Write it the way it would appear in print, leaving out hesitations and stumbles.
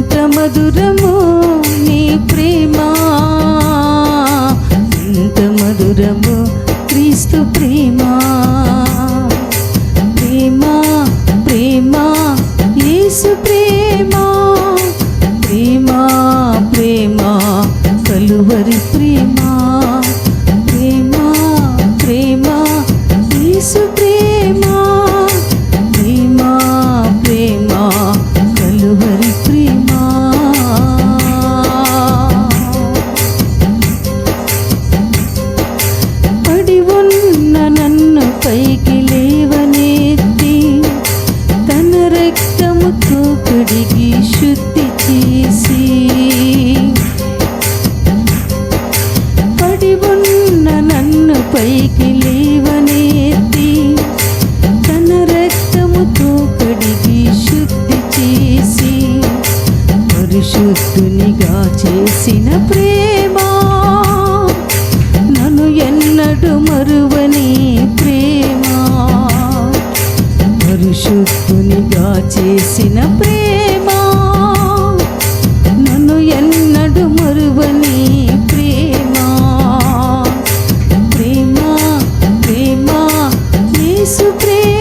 ఎంత మధురము నీ ప్రేమ, ఎంత మధురము క్రీస్తు ప్రేమ. ప్రేమ ప్రేమ యేసు ప్రేమ, ప్రేమ ప్రేమ కలువరి ప్రేమ. ప్రేమ ప్రేమ యేసు ప్రేమ, ప్రేమ ప్రేమ కలువరి ప్రేమ. పడి ఉన్న నన్ను పైకి లేవనెత్తి తన రక్తముతో కడిగి శుద్ధి చేసి, పడి ఉన్న నన్ను పైకి లేవనెత్తి తన రక్తముతో కడిగి శుద్ధి చేసి, పరిశుద్ధునిగా చేసిన ప్రేమ, నన్ను ఎన్నడూ మరువని ప్రేమ. పరిశుద్ధునిగా చేసిన ప్రేమ, నన్ను ఎన్నడూ మరువని ప్రేమ. ప్రేమ ప్రేమ యేసు ప్రేమ.